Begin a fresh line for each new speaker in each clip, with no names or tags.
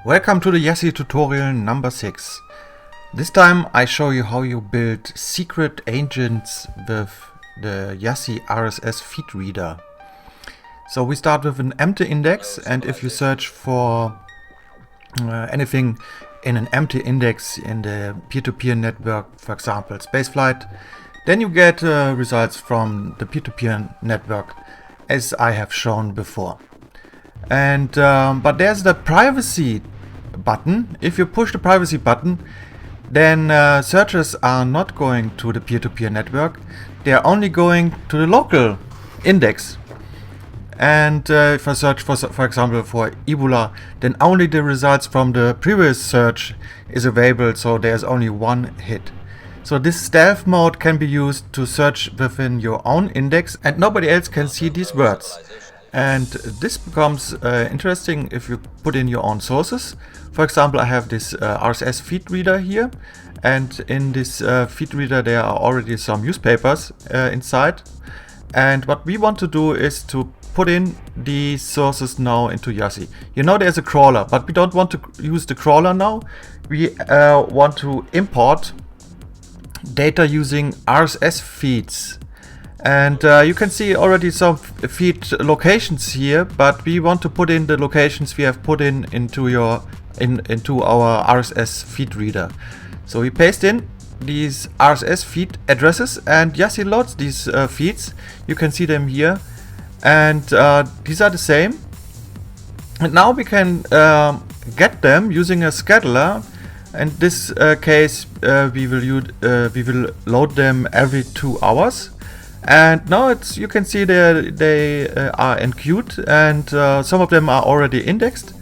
Welcome to the Yacy tutorial number 6. This time I show you how you build secret agents with the Yacy RSS feed reader. So we start with an empty index, and if you search for anything in an empty index in the peer-to-peer network, for example spaceflight, then you get results from the peer-to-peer network as I have shown before. And but there's the privacy button. If you push the privacy button, then searches are not going to the peer-to-peer network. They are only going to the local index. And if I search for example for Ebola, then only the results from the previous search is available, so there's only one hit. So this stealth mode can be used to search within your own index and nobody else can see these words. And this becomes interesting if you put in your own sources. For example, I have this RSS feed reader here, and in this feed reader there are already some newspapers inside. And what we want to do is to put in these sources now into Yacy. You know there's a crawler, but we don't want to use the crawler now. We want to import data using RSS feeds. And you can see already some feed locations here, but we want to put in the locations we have put into our RSS feed reader. So we paste in these RSS feed addresses and Yacy loads these feeds. You can see them here, and these are the same. And now we can get them using a scheduler. In this case, we will load them every 2 hours. And now you can see they are enqueued, and some of them are already indexed,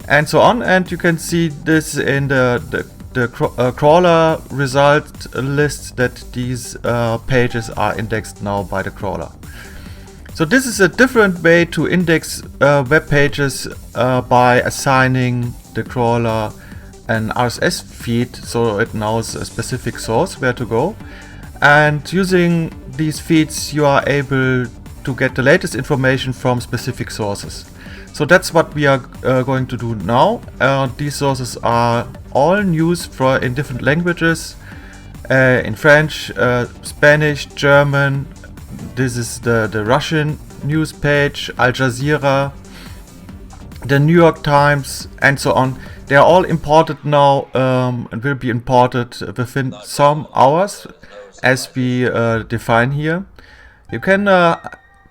and so on. And you can see this in the crawler result list that these pages are indexed now by the crawler. So this is a different way to index web pages by assigning the crawler an RSS feed, so it knows a specific source where to go. And using these feeds you are able to get the latest information from specific sources. So that's what we are going to do now. These sources are all news in different languages, in French, Spanish, German. This is the Russian news page, Al Jazeera, the New York Times, and so on. They are all imported now and will be imported within some hours, as we define here. You can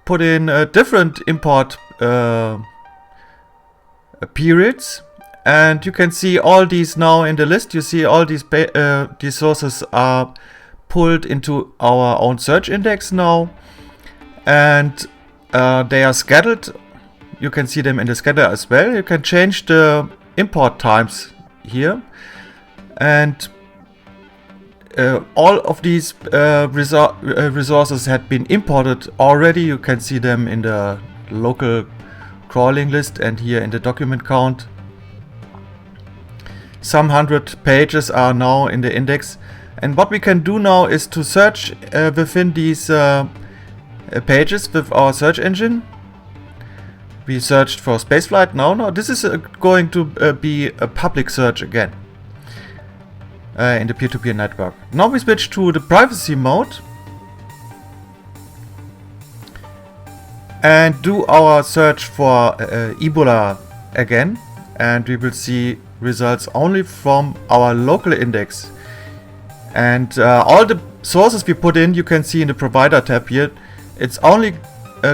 put in different import periods, and you can see all these now in the list. You see all these sources are pulled into our own search index now, and they are scheduled. You can see them in the scheduler as well. You can change the import times here, and all of these resources had been imported already. You can see them in the local crawling list and here in the document count. Some 100 pages are now in the index, and what we can do now is to search within these pages with our search engine. We searched for spaceflight. Now this is going to be a public search again in the peer-to-peer network. Now we switch to the privacy mode and do our search for Ebola again, and we will see results only from our local index. And all the sources we put in, you can see in the provider tab here, it's only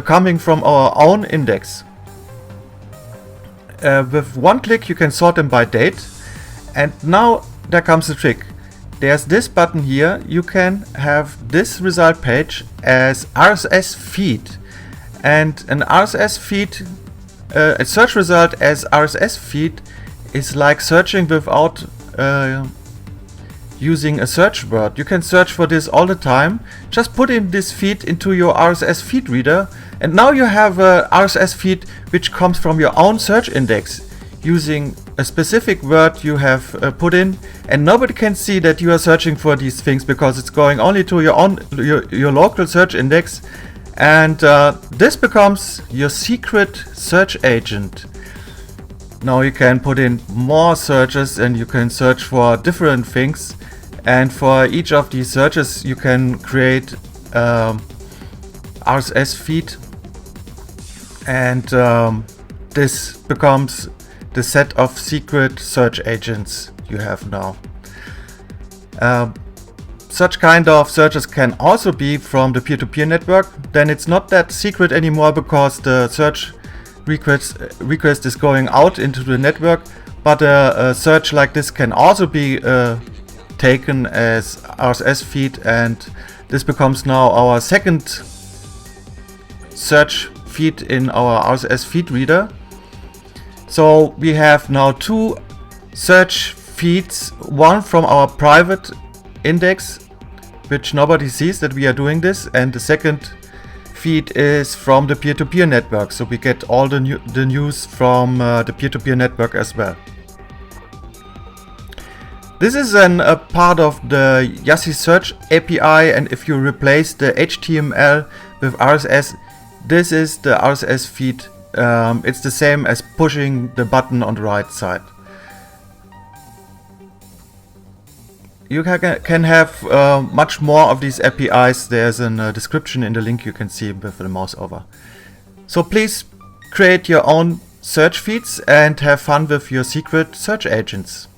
coming from our own index. With one click you can sort them by date, and now there comes the trick. There's this button here. You can have this result page as RSS feed, and an RSS feed, a search result as RSS feed is like searching without using a search word. You can search for this all the time. Just put in this feed into your RSS feed reader, and now you have a RSS feed which comes from your own search index using a specific word you have put in, and nobody can see that you are searching for these things because it's going only to your local search index. And this becomes your secret search agent. Now you can put in more searches and you can search for different things, and for each of these searches you can create RSS feed, and this becomes the set of secret search agents you have now. Such kind of searches can also be from the peer-to-peer network. Then it's not that secret anymore because the search request is going out into the network, but a search like this can also be taken as RSS feed, and this becomes now our second search feed in our RSS feed reader. So we have now two search feeds, one from our private index, which nobody sees that we are doing this, and the second feed is from the peer-to-peer network, so we get all the news from the peer-to-peer network as well. This is a part of the Yacy Search API, and if you replace the HTML with RSS, this is the RSS feed. It's the same as pushing the button on the right side. You can have much more of these APIs. There's a description in the link you can see with the mouse over. So please create your own search feeds and have fun with your secret search agents.